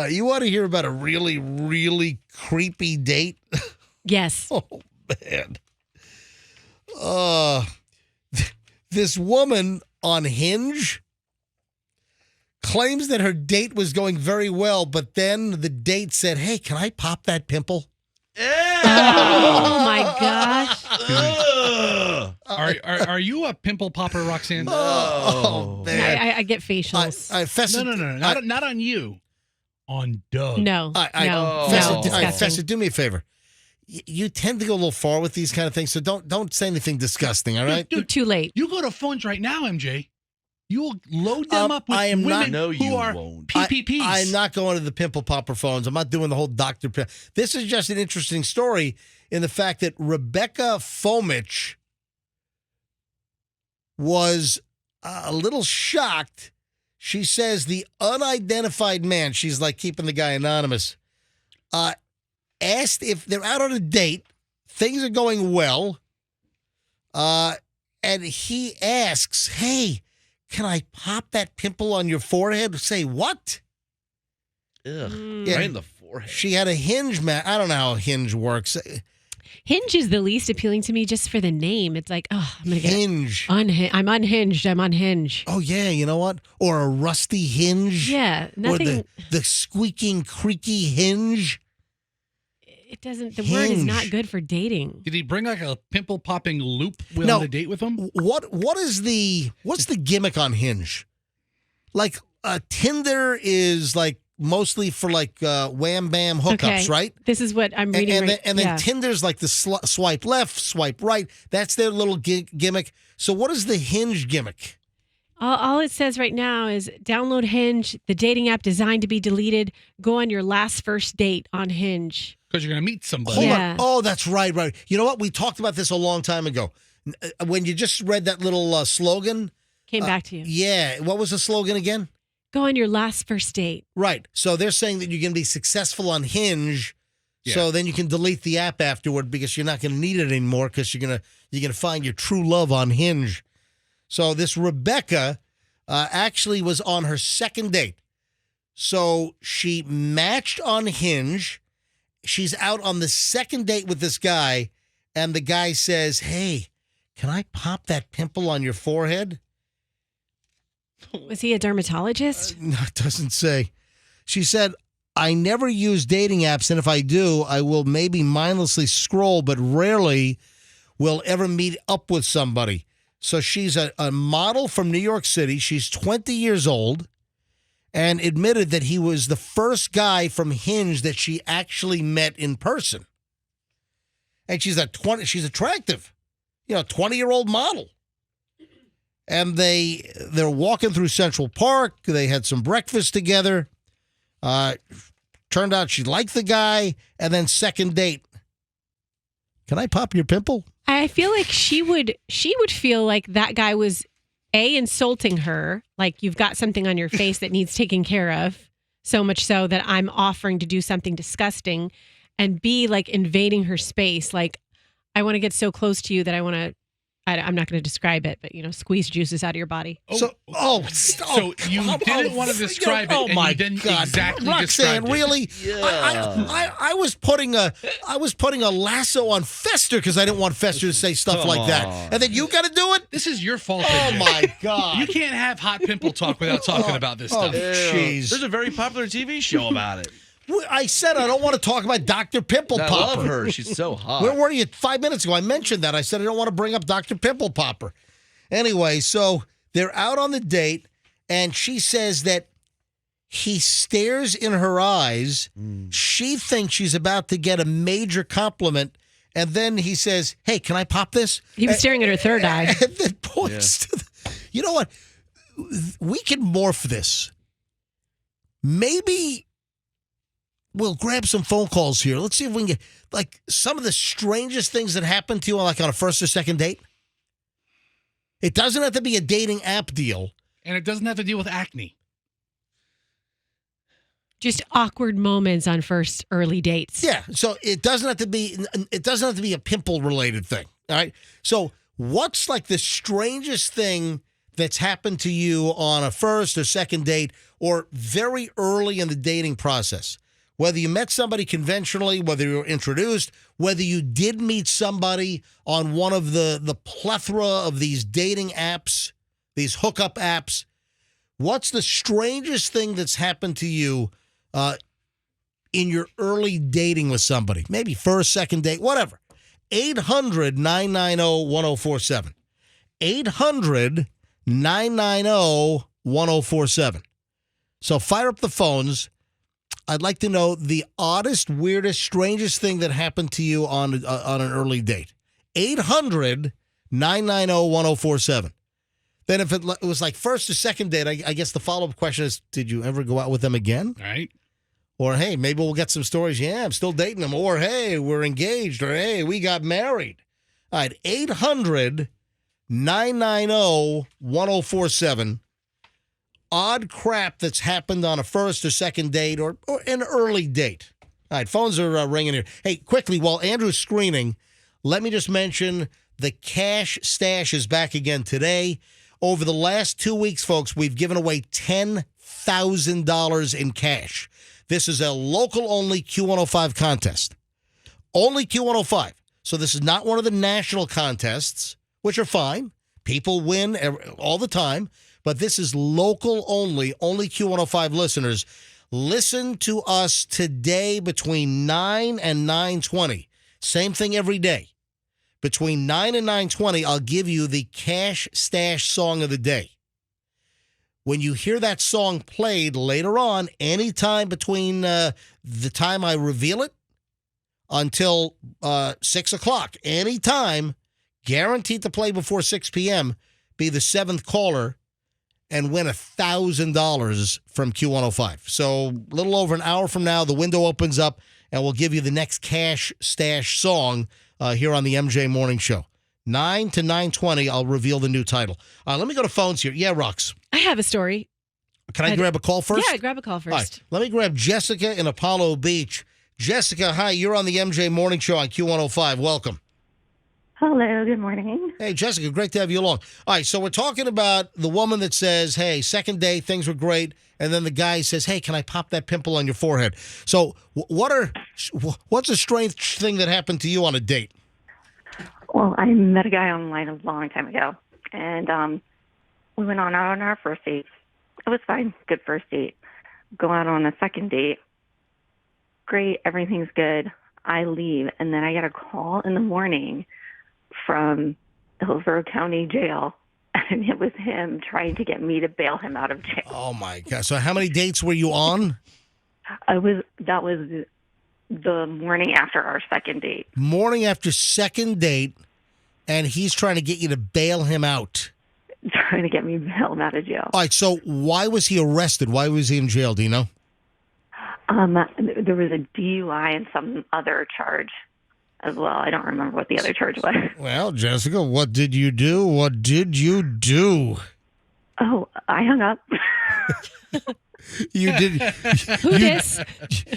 You want to hear about a really, really creepy date? Yes. Oh, man. This woman on Hinge claims that her date was going very well, but then the date said, hey, can I pop that pimple? Oh, my gosh. Are you a pimple popper, Roxanne? Oh man. I get facials. No. Not on you. On Doug. No. Fessa, Disgusting. do me a favor. You tend to go a little far with these kind of things, so don't say anything disgusting, all right? Dude, too late. You go to phones right now, MJ. You will load them up with women who are PPPs. I'm not going to the pimple popper phones. I'm not doing the whole Dr. This is just an interesting story in the fact that Rebecca Fomich was a little shocked. She says the unidentified man, she's like keeping the guy anonymous, asked if they're out on a date, things are going well, and he asks, hey, can I pop that pimple on your forehead? Say, what? Ugh, Yeah. right in the forehead. She had a Hinge match. I don't know how Hinge works. Hinge is the least appealing to me just for the name. It's like, oh, I'm going to get Hinge. I'm unhinged. I'm on Hinge. Oh, yeah, you know what? Or a rusty hinge. Yeah, nothing. Or the squeaking, creaky hinge. It doesn't. The word is not Hinge. good for dating. Did he bring like a pimple popping loop No. on a date with him? What's the gimmick on Hinge? Like Tinder is like mostly for like wham bam hookups, Okay. right? This is what I'm reading. And then Tinder's like the swipe left, swipe right. That's their little gimmick. So what is the Hinge gimmick? All it says right now is download Hinge, the dating app designed to be deleted. Go on your last first date on Hinge. Because you're going to meet somebody. Hold Yeah. on. Oh, that's right. You know what? We talked about this a long time ago. When you just read that little slogan. Came back to you. Yeah. What was the slogan again? Go on your last first date. Right. So they're saying that you're going to be successful on Hinge. Yeah. So then you can delete the app afterward because you're not going to need it anymore because you're gonna find your true love on Hinge. So this Rebecca actually was on her second date. So she matched on Hinge. She's out on the second date with this guy, and the guy says, hey, can I pop that pimple on your forehead? Was he a dermatologist? No, it doesn't say. She said, I never use dating apps, and if I do, I will maybe mindlessly scroll, but rarely will ever meet up with somebody. So she's a model from New York City. She's 20 years old and admitted that he was the first guy from Hinge that she actually met in person. And she's attractive, 20-year-old model. And they're walking through Central Park. They had some breakfast together. Turned out she liked the guy. And then second date. Can I pop your pimple? I feel like she would feel like that guy was insulting her, like you've got something on your face that needs taken care of, so much so that I'm offering to do something disgusting, and B, like invading her space, like I want to get so close to you that I'm not going to describe it, but squeeze juices out of your body. So you didn't want to describe it, and you didn't exactly Roxanne, describe it. really? Yeah. I was putting a lasso on Fester because I didn't want Fester to say stuff like that, and then you got to do it. This is your fault. Oh MJ. my God! You can't have hot pimple talk without talking about this stuff. Jeez. There's a very popular TV show about it. I said I don't want to talk about Dr. Pimple I Popper. love her. She's so hot. Where were you 5 minutes ago? I mentioned that. I said I don't want to bring up Dr. Pimple Popper. Anyway, so they're out on the date, and she says that he stares in her eyes. She thinks she's about to get a major compliment, and then he says, hey, can I pop this? He was staring at her third eye. And then points to you know what? We can morph this. Maybe we'll grab some phone calls here. Let's see if we can get like some of the strangest things that happen to you like on a first or second date. It doesn't have to be a dating app deal. And it doesn't have to deal with acne. Just awkward moments on first early dates. Yeah. So it doesn't have to be a pimple related thing. All right. So what's like the strangest thing that's happened to you on a first or second date or very early in the dating process. Whether you met somebody conventionally, whether you were introduced, whether you did meet somebody on one of the plethora of these dating apps, these hookup apps. What's the strangest thing that's happened to you in your early dating with somebody? Maybe first, second date, whatever. 800-990-1047. 800-990-1047. So fire up the phones. I'd like to know the oddest, weirdest, strangest thing that happened to you on an early date. 800-990-1047. Then if it was like first or second date, I guess the follow-up question is, did you ever go out with them again? Right. Or, hey, maybe we'll get some stories. Yeah, I'm still dating them. Or, hey, we're engaged. Or, hey, we got married. All right, 800-990-1047. Odd crap that's happened on a first or second date or an early date. All right, phones are ringing here. Hey, quickly, while Andrew's screening, let me just mention the Cash Stash is back again today. Over the last 2 weeks, folks, we've given away $10,000 in cash. This is a local-only Q105 contest. Only Q105. So this is not one of the national contests, which are fine. People win all the time. But this is local only Q105 listeners. Listen to us today between 9 and 9:20. Same thing every day. Between 9 and 9:20, I'll give you the Cash Stash song of the day. When you hear that song played later on, anytime between the time I reveal it until 6 o'clock, anytime, guaranteed to play before 6 p.m., be the seventh caller and win $1,000 from Q105. So a little over an hour from now, the window opens up, and we'll give you the next Cash Stash song here on the MJ Morning Show. 9 to 9:20, I'll reveal the new title. Let me go to phones here. Yeah, Rox. I have a story. Can I grab a call first? Yeah, grab a call first. All right, let me grab Jessica in Apollo Beach. Jessica, hi, you're on the MJ Morning Show on Q105. Welcome. Hello, good morning. Hey, Jessica, great to have you along. All right, so we're talking about the woman that says, hey, second date, things were great, and then the guy says, hey, can I pop that pimple on your forehead? So what's a strange thing that happened to you on a date? Well, I met a guy online a long time ago, and we went out on our first date. It was fine, good first date. Go out on a second date. Great, everything's good. I leave, and then I get a call in the morning from Hillsborough County Jail, and it was him trying to get me to bail him out of jail. Oh, my God. So how many dates were you on? That was the morning after our second date. Morning after second date, and he's trying to get you to bail him out. Trying to get me bailed out of jail. All right, so why was he arrested? Why was he in jail? Do you know? There was a DUI and some other charge as well. I don't remember what the other charge was. Well, Jessica, what did you do? What did you do? Oh, I hung up. You did.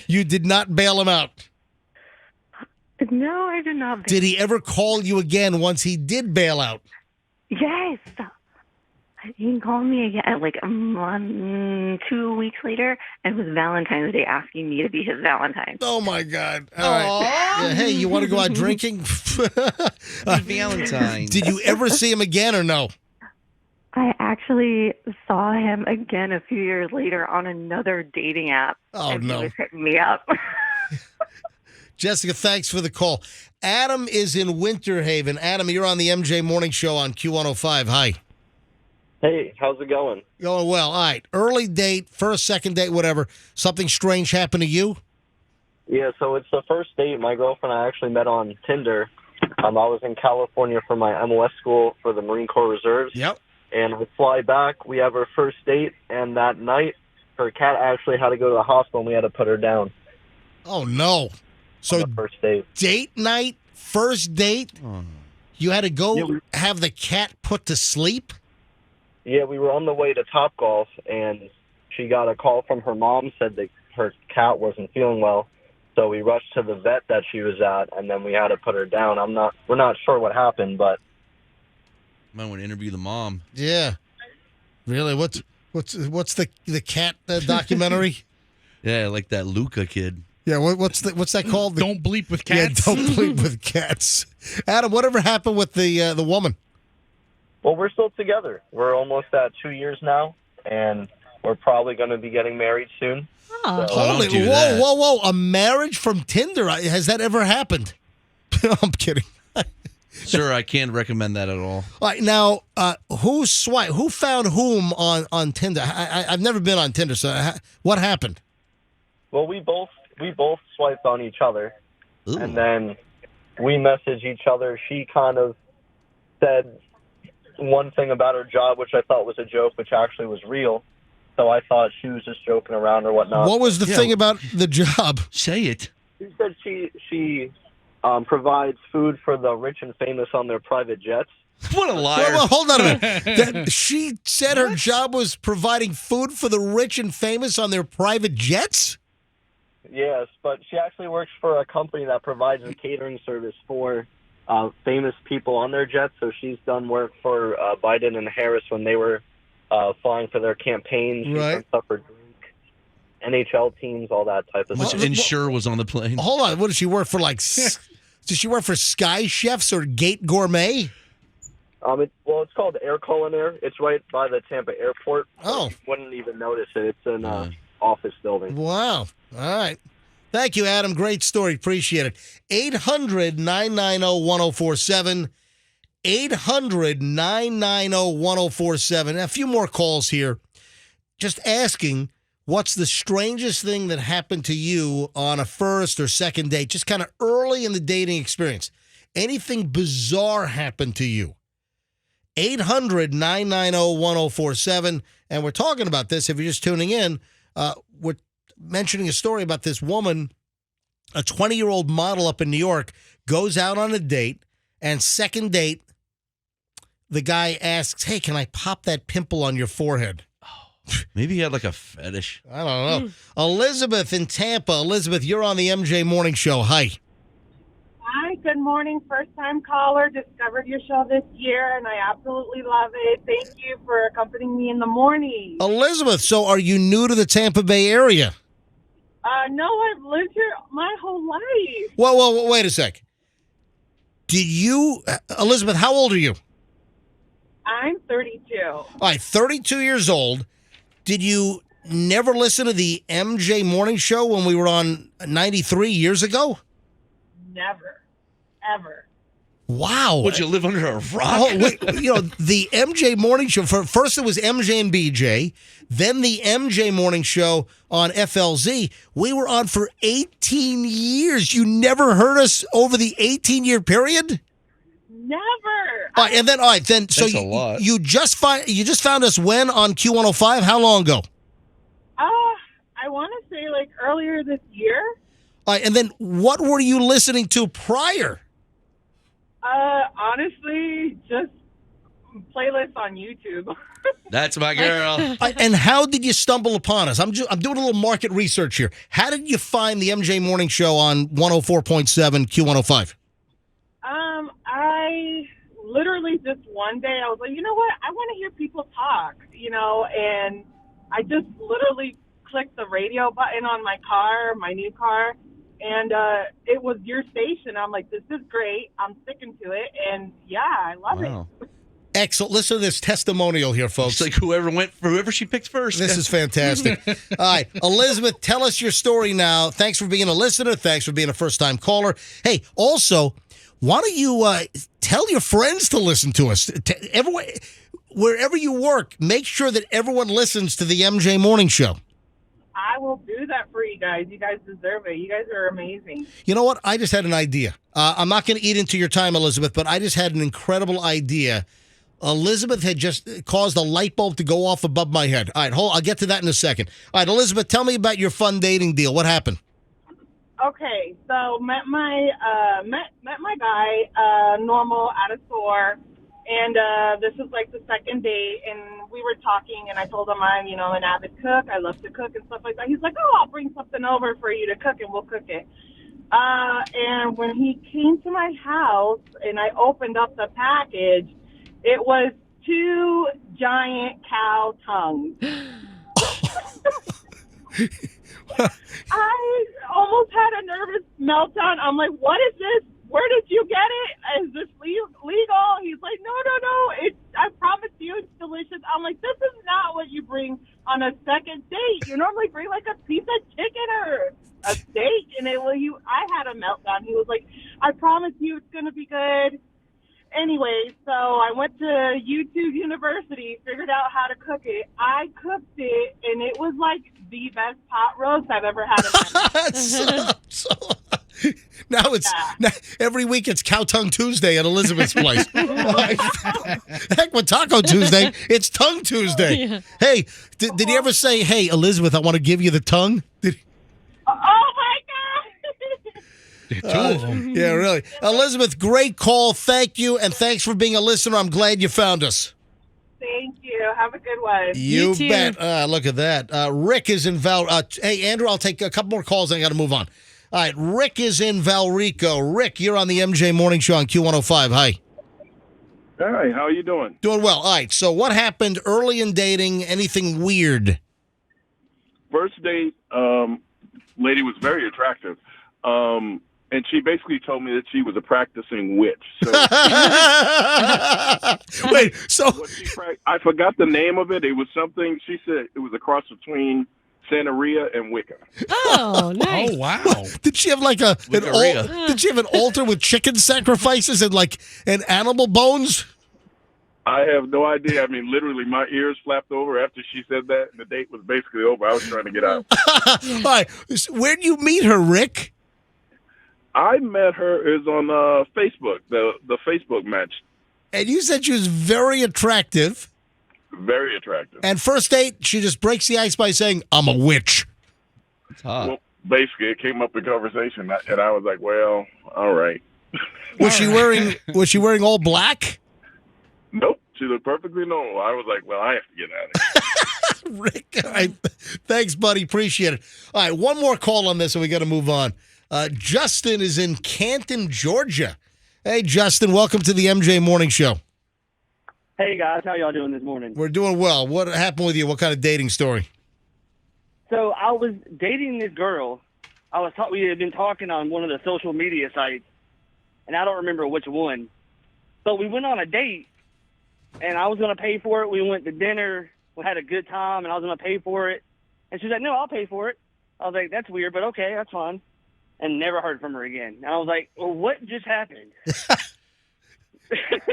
You did not bail him out. No, I did not. Did he ever call you again once he did bail out? Yes. He called me again like a month, 2 weeks later, and it was Valentine's Day asking me to be his Valentine. Oh, my God. All right. Yeah, hey, you want to go out drinking? Valentine. Did you ever see him again or no? I actually saw him again a few years later on another dating app. Oh, and no. He was hitting me up. Jessica, thanks for the call. Adam is in Winter Haven. Adam, you're on the MJ Morning Show on Q105. Hi. Hey, how's it going? Going well. All right. Early date, first, second date, whatever. Something strange happened to you? Yeah, so it's the first date. My girlfriend I actually met on Tinder. I was in California for my MLS school for the Marine Corps Reserves. Yep. And we fly back. We have our first date, and that night, her cat actually had to go to the hospital, and we had to put her down. Oh, no. So on the first date. Date night, first date, you had to go have the cat put to sleep? Yeah, we were on the way to Topgolf, and she got a call from her mom, said that her cat wasn't feeling well. So we rushed to the vet that she was at, and then we had to put her down. We're not sure what happened, but Might want to interview the mom. Yeah. Really? What's the cat documentary? Yeah, like that Luca kid. Yeah, what's that called? Don't bleep with cats. Yeah, don't bleep with cats. Adam, whatever happened with the woman? Well, we're still together. We're almost at 2 years now, and we're probably going to be getting married soon. Oh. So- Holy, don't do that. whoa! A marriage from Tinder? Has that ever happened? I'm kidding. Sir, I can't recommend that at all. All right, now, who found whom on Tinder? I've never been on Tinder, so what happened? Well, we both swiped on each other, Ooh. and then we messaged each other. She kind of said one thing about her job, which I thought was a joke, which actually was real. So I thought she was just joking around or whatnot. What was the thing about the job? Say it. She said she provides food for the rich and famous on their private jets. What a liar. Well, hold on a minute. She said her job was providing food for the rich and famous on their private jets? Yes, but she actually works for a company that provides a catering service for famous people on their jets. So she's done work for Biden and Harris when they were flying for their campaigns. She's done stuff for NHL teams, all that type of stuff. Which Ensure was on the plane. Hold on. What does she work for? Does she work for Sky Chefs or Gate Gourmet? It's called Air Culinary. It's right by the Tampa airport. Oh. You wouldn't even notice it. It's an office building. Wow. All right. Thank you, Adam. Great story. Appreciate it. 800-990-1047. 800-990-1047. A few more calls here. Just asking, what's the strangest thing that happened to you on a first or second date, just kind of early in the dating experience? Anything bizarre happened to you? 800-990-1047. And we're talking about this. If you're just tuning in, we're mentioning a story about this woman, a 20-year-old model up in New York, goes out on a date, and second date, the guy asks, hey, can I pop that pimple on your forehead? Maybe he had like a fetish. I don't know. Elizabeth in Tampa. Elizabeth, you're on the MJ Morning Show. Hi. Hi, good morning. First-time caller. Discovered your show this year, and I absolutely love it. Thank you for accompanying me in the morning. Elizabeth, so are you new to the Tampa Bay area? No, I've lived here my whole life. Well, wait a sec. Did you, Elizabeth, how old are you? I'm 32. All right, 32 years old. Did you never listen to the MJ Morning Show when we were on 93 years ago? Never. Ever. Wow. Would you live under a rock? Oh, wait, the MJ Morning Show, first it was MJ and BJ, then the MJ Morning Show on FLZ. We were on for 18 years. You never heard us over the 18-year period? Never. All right, then so That's a lot. you just found us when on Q105? How long ago? I want to say like earlier this year. All right, and then what were you listening to prior? Honestly, just playlists on YouTube. That's my girl. And how did you stumble upon us? I'm doing a little market research here. How did you find the MJ Morning Show on 104.7 Q105? I literally just one day I was like, you know what? I want to hear people talk, and I just literally clicked the radio button on my new car, and it was your station. I'm like, this is great. I'm sticking to it, and yeah, I love it. Excellent. Listen to this testimonial here, folks. It's like whoever she picked first. This is fantastic. All right, Elizabeth, tell us your story now. Thanks for being a listener. Thanks for being a first-time caller. Hey, also, why don't you tell your friends to listen to us? Everyone, wherever you work, make sure that everyone listens to the MJ Morning Show. I will do that for you guys. You guys deserve it. You guys are amazing. You know what? I just had an idea. I'm not going to eat into your time, Elizabeth, but I just had an incredible idea. Elizabeth had just caused a light bulb to go off above my head. All right, I'll get to that in a second. All right, Elizabeth, tell me about your fun dating deal. What happened? Okay, so met my guy, normal at a store, and this is like the second date, and we were talking, and I told him I'm, an avid cook. I love to cook and stuff like that. He's like, oh, I'll bring something over for you to cook, and we'll cook it. And when he came to my house, and I opened up the package, it was 2 giant cow tongues. I almost had a nervous meltdown. I'm like, what is this? Where did you get it? Is this legal? He's like, no. I promise you it's delicious. I'm like, this is not what you bring on a second date. You normally bring like a piece of chicken or a steak. And I had a meltdown. He was like, I promise you it's going to be good. Anyway, so I went to YouTube University, figured out how to cook it. I cooked it, and it was like the best pot roast I've ever had in my life. Now every week it's Cow Tongue Tuesday at Elizabeth's place. Heck with Taco Tuesday, it's Tongue Tuesday. Yeah. Hey, did he ever say, hey, Elizabeth, I want to give you the tongue? Oh, my God. Two of them. Yeah, really. Elizabeth, great call. Thank you, and thanks for being a listener. I'm glad you found us. Thank you. Have a good one. You bet. Look at that. Rick is in hey, Andrew, I'll take a couple more calls, and I got to move on. All right, Rick is in Valrico. Rick, you're on the MJ Morning Show on Q105. Hi. Hi, how are you doing? Doing well. All right, so what happened early in dating? Anything weird? First date, lady was very attractive. And she basically told me that she was a practicing witch. So, wait, so I forgot the name of it. It was something, she said it was a cross between Santeria and Wicca. Oh, nice. Oh, wow. Did she have like did she have an altar with chicken sacrifices and animal bones? I have no idea. I mean, literally, my ears flapped over after she said that, and the date was basically over. I was trying to get out. All right, where'd you meet her, Rick? I met her on Facebook, the Facebook match. And you said she was very attractive. Very attractive. And first date, she just breaks the ice by saying, I'm a witch. It's hot. Well, basically, it came up in conversation, and I was like, well, all right. Was she wearing all black? Nope. She looked perfectly normal. I was like, well, I have to get out of here. Rick, all right. Thanks, buddy. Appreciate it. All right, one more call on this, and we got to move on. Justin is in Canton, Georgia. Hey, Justin, welcome to the MJ Morning Show. Hey, guys. How y'all doing this morning? We're doing well. What happened with you? What kind of dating story? So I was dating this girl. We had been talking on one of the social media sites, and I don't remember which one. But we went on a date, and I was going to pay for it. We went to dinner. We had a good time, and I was going to pay for it. And she was like, no, I'll pay for it. I was like, that's weird, but okay, that's fine. And never heard from her again. And I was like, well, what just happened?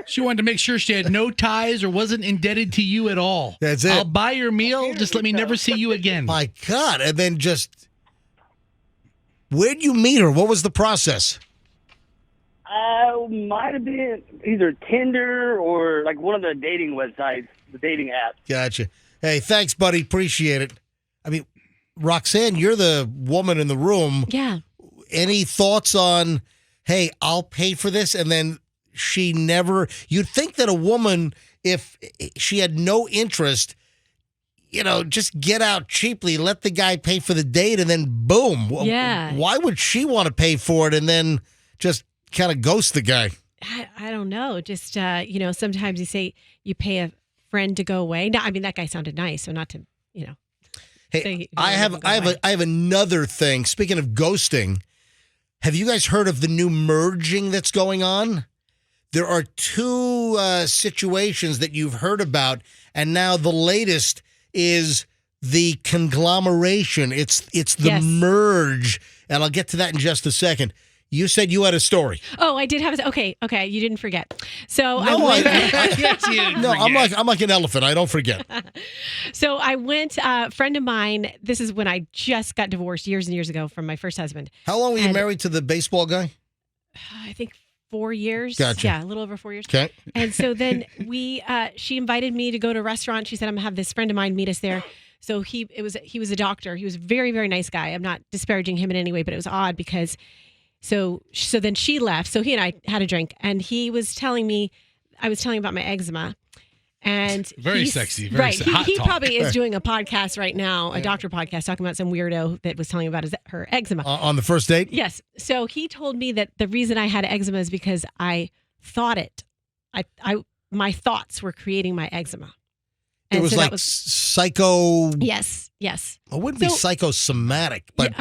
She wanted to make sure she had no ties or wasn't indebted to you at all. That's it. I'll buy your meal. Just let me never see you again. My God. And then where'd you meet her? What was the process? Might have been either Tinder or like one of the dating websites, the dating apps. Gotcha. Hey, thanks, buddy. Appreciate it. I mean, Roxanne, you're the woman in the room. Yeah. Any thoughts on, hey, I'll pay for this, and then she never... You'd think that a woman, if she had no interest, just get out cheaply, let the guy pay for the date, and then boom. Yeah. Why would she want to pay for it and then just kind of ghost the guy? I don't know. Just, sometimes you say you pay a friend to go away. No, I mean, that guy sounded nice, so not to, Hey, I have another thing. Speaking of ghosting, have you guys heard of the new merging that's going on? There are two situations that you've heard about, and now the latest is the conglomeration. It's the merge, and I'll get to that in just a second. You said you had a story. Oh, I did have okay. You didn't forget. So no, I'm like an elephant. I don't forget. So I went. A friend of mine. This is when I just got divorced years and years ago from my first husband. How long were you married to the baseball guy? I think 4 years. Gotcha. Yeah, a little over 4 years. Okay. And so then she invited me to go to a restaurant. She said, I'm going to have this friend of mine meet us there. So he was a doctor. He was a very, very nice guy. I'm not disparaging him in any way, but it was odd because so then she left. So he and I had a drink, and he was telling me, I was telling him about my eczema. And very sexy, very right. hot He talk. probably is doing a podcast right now, a doctor podcast, talking about some weirdo that was telling about her eczema. On the first date? Yes. So he told me that the reason I had eczema is because I thought it. my thoughts were creating my eczema. It And was so like that was, psycho. yes. It wouldn't be psychosomatic, but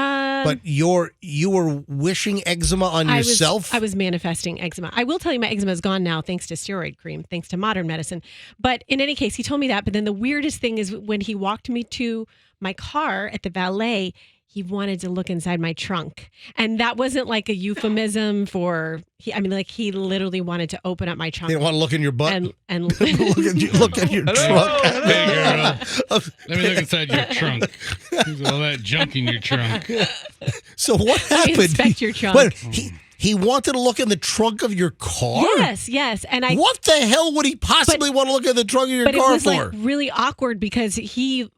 you were wishing eczema on yourself? I was manifesting eczema. I will tell you my eczema is gone now thanks to steroid cream, thanks to modern medicine. But in any case, he told me that. But then the weirdest thing is when he walked me to my car at the valet, he wanted to look inside my trunk. And that wasn't like a euphemism for, he literally wanted to open up my trunk. They didn't want to look in your butt? And look at your trunk. Hey, girl. Let me look inside your trunk. There's all that junk in your trunk. So what happened? Inspect your trunk. Wait, he wanted to look in the trunk of your car? Yes. And what the hell would he possibly want to look in the trunk of your car for? But it was like really awkward because he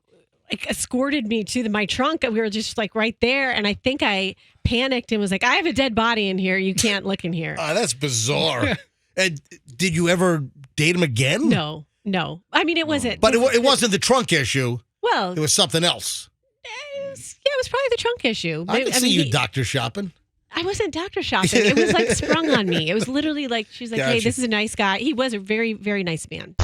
escorted me to my trunk, and we were just like right there. And I think I panicked and was like, I have a dead body in here. You can't look in here. That's bizarre. And did you ever date him again? No. I mean, it wasn't. But it wasn't the trunk issue. Well, it was something else. It was probably the trunk issue. I can see you doctor shopping. I wasn't doctor shopping. It was like sprung on me. It was literally like, she's like, hey, this is a nice guy. He was a very, very nice man.